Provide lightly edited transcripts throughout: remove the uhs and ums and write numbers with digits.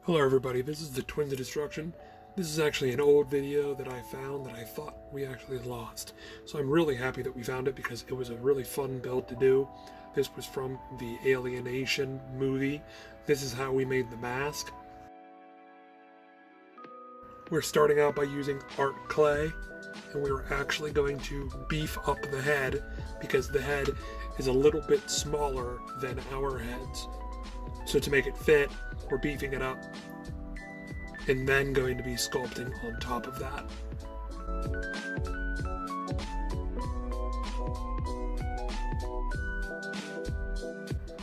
Hello everybody, this is the Twins of Destruction. This is actually an old video that I found that I thought we actually lost. So I'm really happy that we found it because it was a really fun build to do. This was from the Alienation movie. This is how we made the mask. We're starting out by using art clay, and we were actually going to beef up the head because the head is a little bit smaller than our heads. So to make it fit, we're beefing it up and then going to be sculpting on top of that.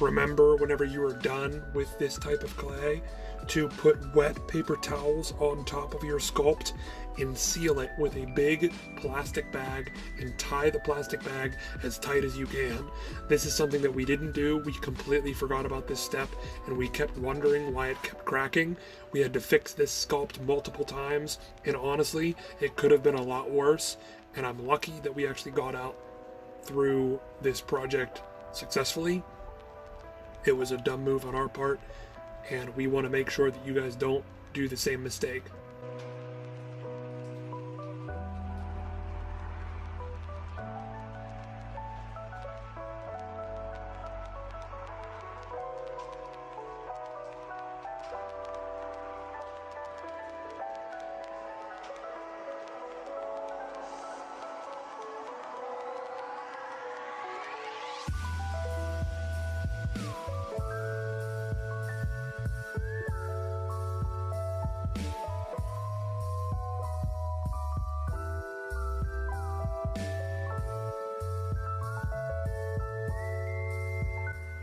Remember, whenever you are done with this type of clay, to put wet paper towels on top of your sculpt and seal it with a big plastic bag and tie the plastic bag as tight as you can. This is something that we didn't do. We completely forgot about this step and we kept wondering why it kept cracking. We had to fix this sculpt multiple times, and honestly, it could have been a lot worse, and I'm lucky that we actually got out through this project successfully. It was a dumb move on our part, and we want to make sure that you guys don't do the same mistake.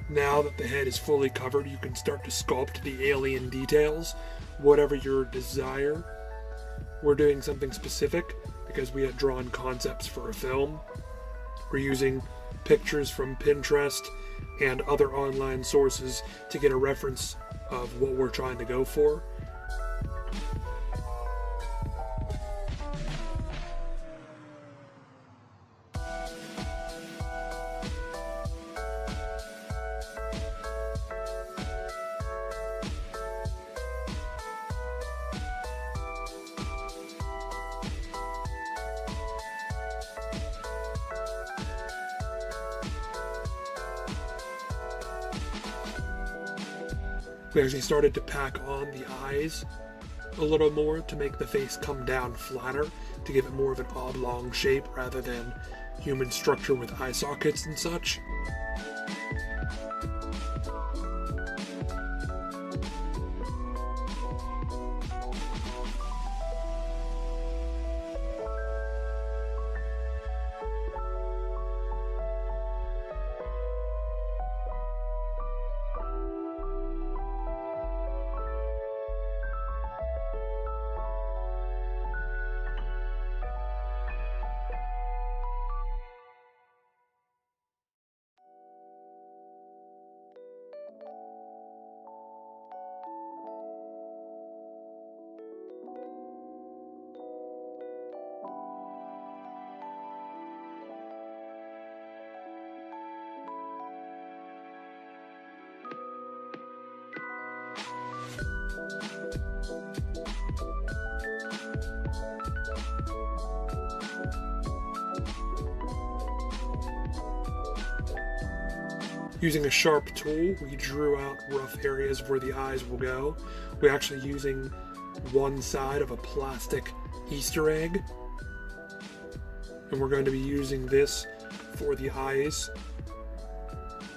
Now that the head is fully covered, you can start to sculpt the alien details, whatever your desire. We're doing something specific because we had drawn concepts for a film. We're using pictures from Pinterest and other online sources to get a reference of what we're trying to go for. We actually started to pack on the eyes a little more to make the face come down flatter, to give it more of an oblong shape rather than human structure with eye sockets and such. Using a sharp tool, we drew out rough areas where the eyes will go. We're actually using one side of a plastic Easter egg, and we're going to be using this for the eyes.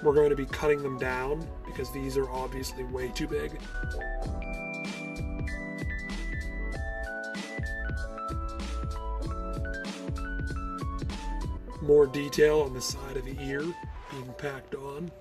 We're going to be cutting them down because these are obviously way too big. More detail on the side of the ear being packed on.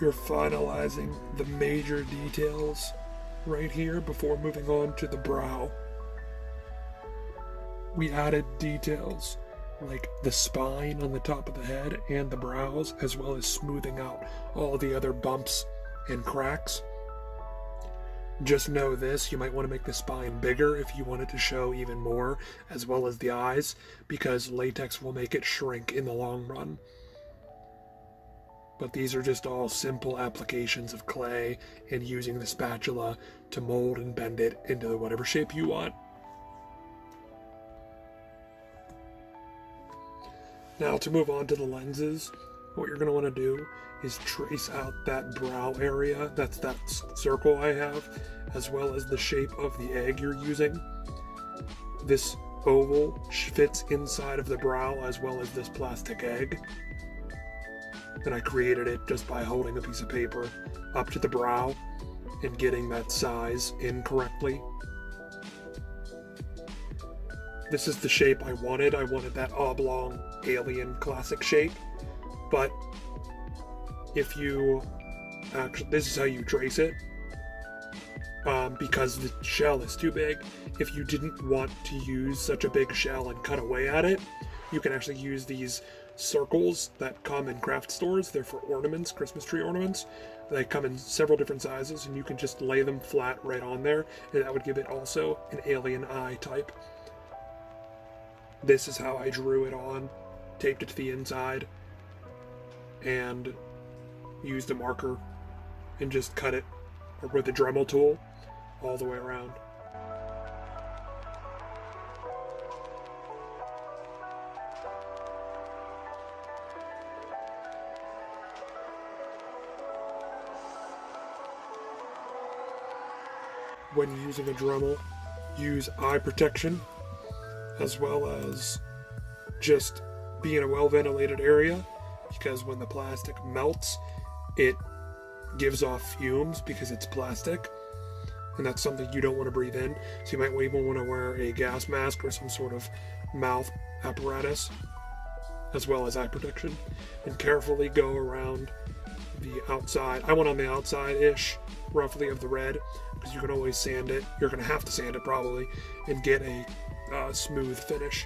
We're finalizing the major details right here before moving on to the brow. We added details like the spine on the top of the head and the brows, as well as smoothing out all the other bumps and cracks. Just know this, you might want to make the spine bigger if you want it to show even more, as well as the eyes, because latex will make it shrink in the long run. But these are just all simple applications of clay and using the spatula to mold and bend it into whatever shape you want. Now to move on to the lenses, what you're going to want to do is trace out that brow area, that's that circle I have, as well as the shape of the egg you're using. This oval fits inside of the brow as well as this plastic egg. And I created it just by holding a piece of paper up to the brow and getting that size in correctly. This is the shape I wanted. I wanted that oblong alien classic shape, but if you actually, this is how you trace it, because the shell is too big. If you didn't want to use such a big shell and cut away at it, you can actually use these circles that come in craft stores. They're for ornaments, Christmas tree ornaments. They come in several different sizes, and you can just lay them flat right on there, and that would give it also an alien eye type. This is how I drew it on, taped it to the inside, and used a marker and just cut it with a Dremel tool all the way around. When using a Dremel, use eye protection, as well as just be in a well-ventilated area, because when the plastic melts, it gives off fumes because it's plastic, and that's something you don't want to breathe in. So you might even want to wear a gas mask or some sort of mouth apparatus, as well as eye protection, and carefully go around the outside. I went on the outside-ish, roughly, of the red, because you can always sand it. You're going to have to sand it probably, and get a smooth finish.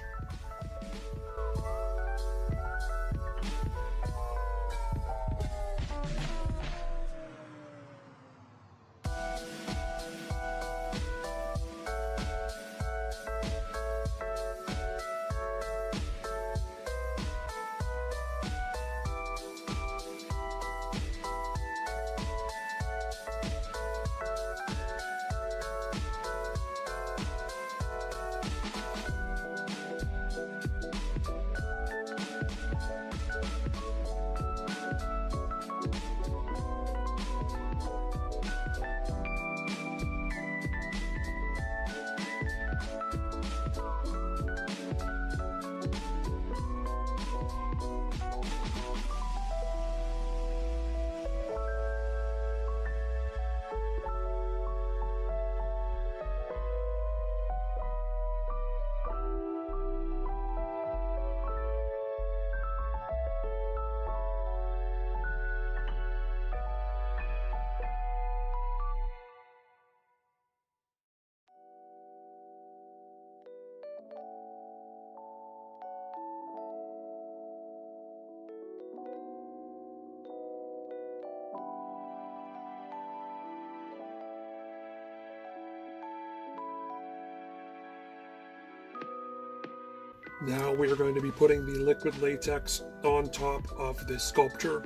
Now we are going to be putting the liquid latex on top of this sculpture.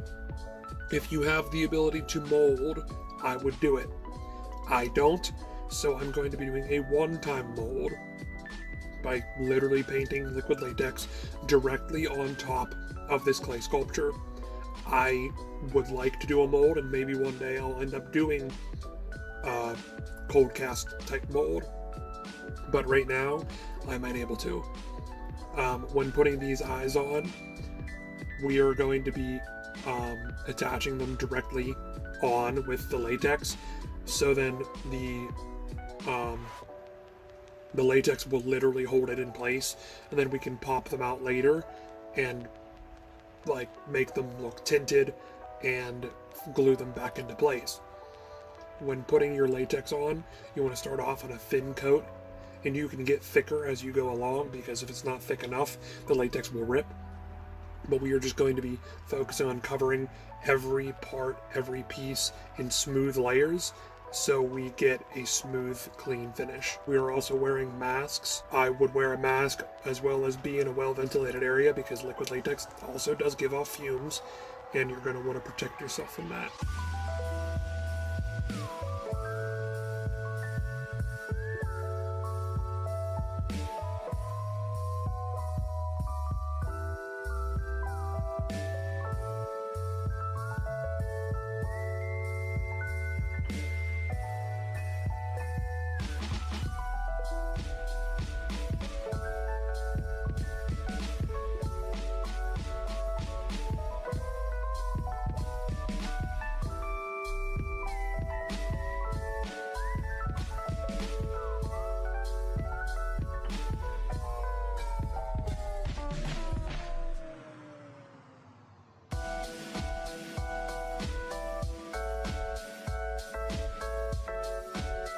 If you have the ability to mold, I would do it. I don't, so I'm going to be doing a one-time mold by literally painting liquid latex directly on top of this clay sculpture. I would like to do a mold, and maybe one day I'll end up doing a cold cast type mold, but right now I'm unable to. When putting these eyes on, we are going to be attaching them directly on with the latex, so then the latex will literally hold it in place, and then we can pop them out later and like make them look tinted and glue them back into place. When putting your latex on, you want to start off on a thin coat, and you can get thicker as you go along, because if it's not thick enough, the latex will rip. But we are just going to be focusing on covering every part, every piece in smooth layers, so we get a smooth, clean finish. We are also wearing masks. I would wear a mask as well as be in a well-ventilated area, because liquid latex also does give off fumes, and you're going to want to protect yourself from that.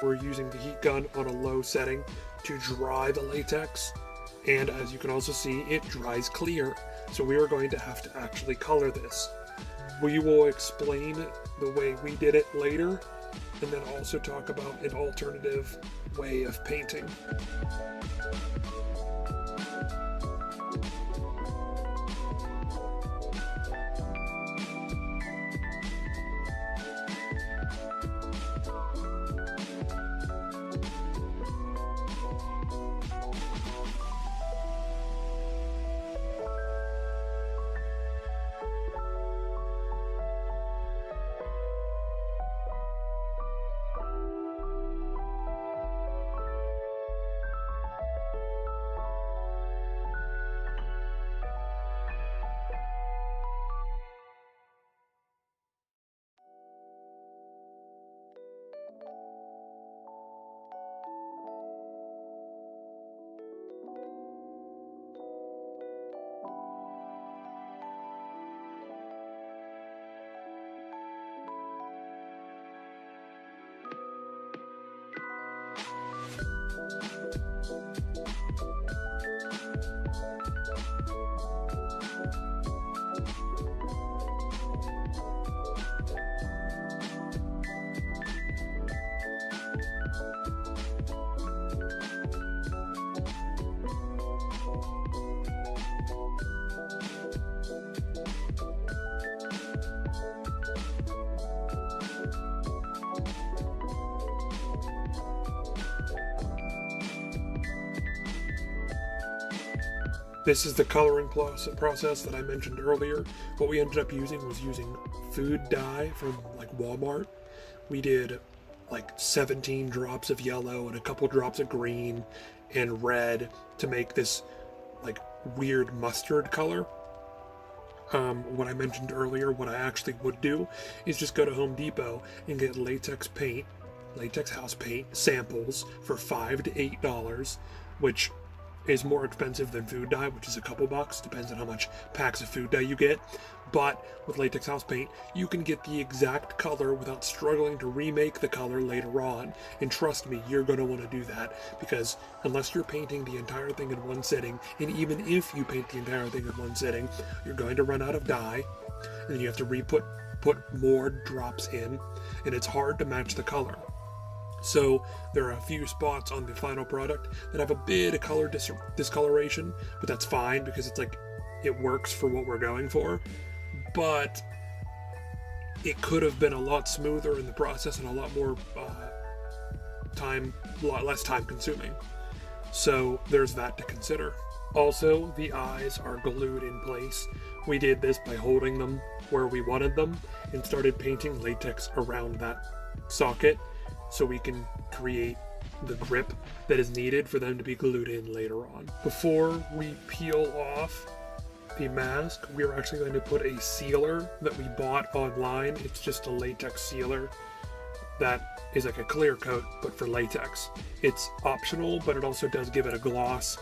We're using the heat gun on a low setting to dry the latex, and as you can also see, it dries clear, so we are going to have to actually color this. We will explain the way we did it later, and then also talk about an alternative way of painting. This is the coloring process that I mentioned earlier. What we ended up using was using food dye from like Walmart. We did like 17 drops of yellow and a couple drops of green and red to make this like weird mustard color. What I mentioned earlier, what I actually would do is just go to Home Depot and get latex paint, latex house paint samples for $5 to $8, which is more expensive than food dye, which is a couple bucks, depends on how much packs of food dye you get. But with latex house paint, you can get the exact color without struggling to remake the color later on. And trust me, you're going to want to do that, because unless you're painting the entire thing in one sitting, and even if you paint the entire thing in one sitting, you're going to run out of dye, and then you have to put more drops in, and it's hard to match the color. So there are a few spots on the final product that have a bit of color discoloration, but that's fine because it's like, it works for what we're going for. But it could have been a lot smoother in the process and a lot more less time consuming. So there's that to consider. Also, the eyes are glued in place. We did this by holding them where we wanted them and started painting latex around that socket, so we can create the grip that is needed for them to be glued in later on. Before we peel off the mask, we're actually going to put a sealer that we bought online. It's just a latex sealer that is like a clear coat, but for latex. It's optional, but it also does give it a gloss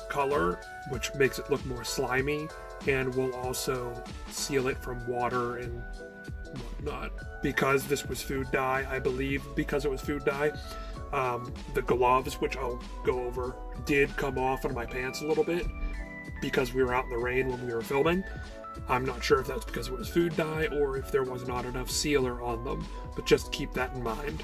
color, which makes it look more slimy and we'll also seal it from water and whatnot. Because this was food dye, I believe because it was food dye, the gloves, which I'll go over, did come off of my pants a little bit because we were out in the rain when we were filming. I'm not sure if that's because it was food dye or if there was not enough sealer on them, but just keep that in mind.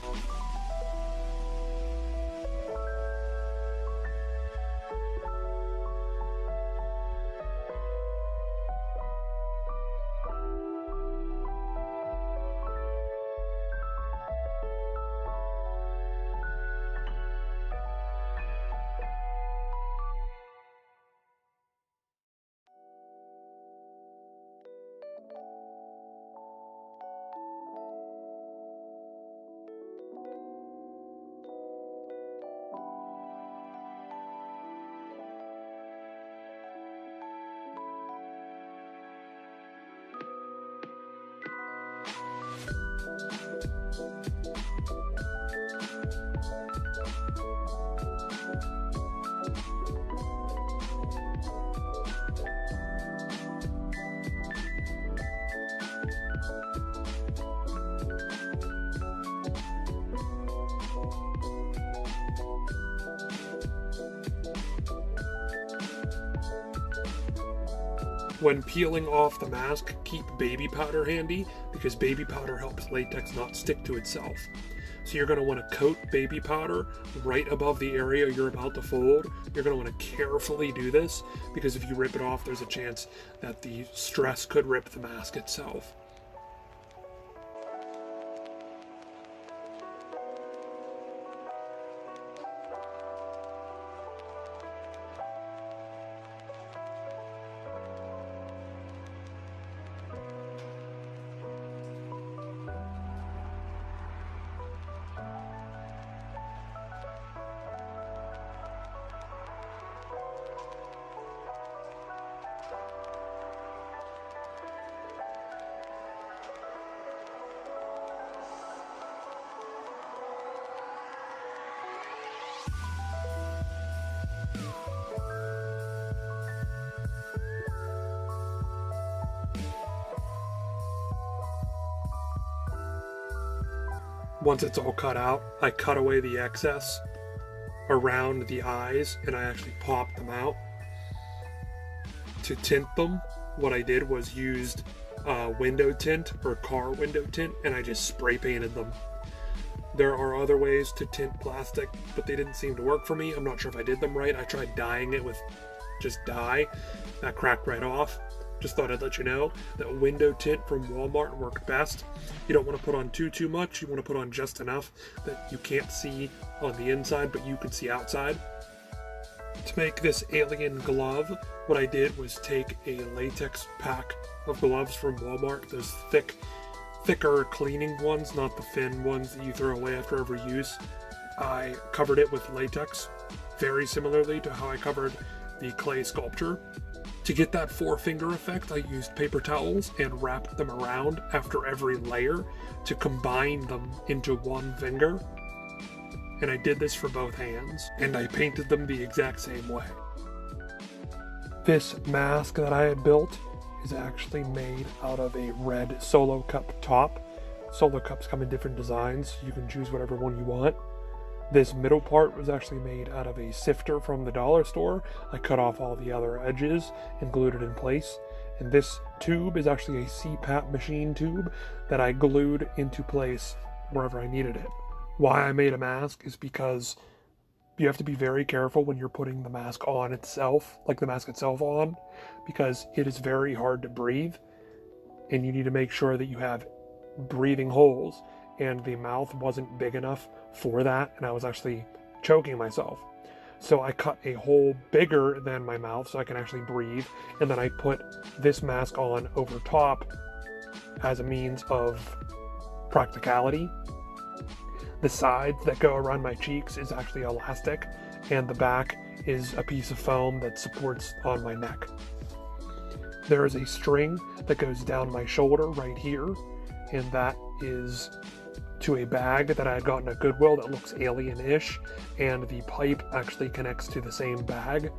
When peeling off the mask, keep baby powder handy because baby powder helps latex not stick to itself. So you're going to want to coat baby powder right above the area you're about to fold. You're going to want to carefully do this because if you rip it off, there's a chance that the stress could rip the mask itself. Once it's all cut out, I cut away the excess around the eyes and I actually popped them out. To tint them, what I did was used window tint or car window tint and I just spray painted them. There are other ways to tint plastic, but they didn't seem to work for me. I'm not sure if I did them right. I tried dyeing it with just dye. That cracked right off. Just thought I'd let you know that window tint from Walmart worked best. You don't want to put on too much. You want to put on just enough that you can't see on the inside, but you can see outside. To make this alien glove, what I did was take a latex pack of gloves from Walmart, those thicker cleaning ones, not the thin ones that you throw away after every use. I covered it with latex, very similarly to how I covered the clay sculpture. To get that four-finger effect, I used paper towels and wrapped them around after every layer to combine them into one finger. And I did this for both hands, and I painted them the exact same way. This mask that I had built is actually made out of a red Solo Cup top. Solo Cups come in different designs, you can choose whatever one you want. This middle part was actually made out of a sifter from the dollar store. I cut off all the other edges and glued it in place. And this tube is actually a CPAP machine tube that I glued into place wherever I needed it. Why I made a mask is because you have to be very careful when you're putting the mask on itself, like the mask itself on, because it is very hard to breathe. And you need to make sure that you have breathing holes. And the mouth wasn't big enough for that, and I was actually choking myself. So I cut a hole bigger than my mouth so I can actually breathe, and then I put this mask on over top as a means of practicality. The sides that go around my cheeks is actually elastic, and the back is a piece of foam that supports on my neck. There is a string that goes down my shoulder right here, and that is to a bag that I had gotten at Goodwill that looks alien-ish, and the pipe actually connects to the same bag,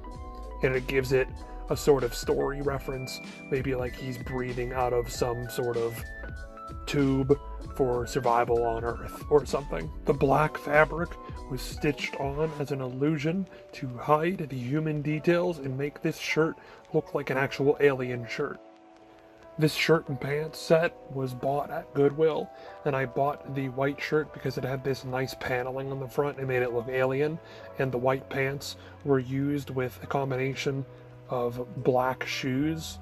and it gives it a sort of story reference, maybe like he's breathing out of some sort of tube for survival on Earth or something. The black fabric was stitched on as an illusion to hide the human details and make this shirt look like an actual alien shirt. This shirt and pants set was bought at Goodwill, and I bought the white shirt because it had this nice paneling on the front and made it look alien, and the white pants were used with a combination of black shoes,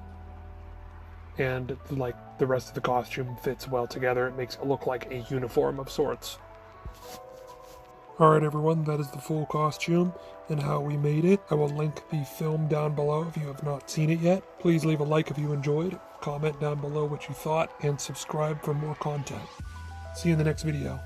and like the rest of the costume fits well together. It makes it look like a uniform of sorts. Alright everyone, that is the full costume and how we made it. I will link the film down below if you have not seen it yet. Please leave a like if you enjoyed, comment down below what you thought, and subscribe for more content. See you in the next video.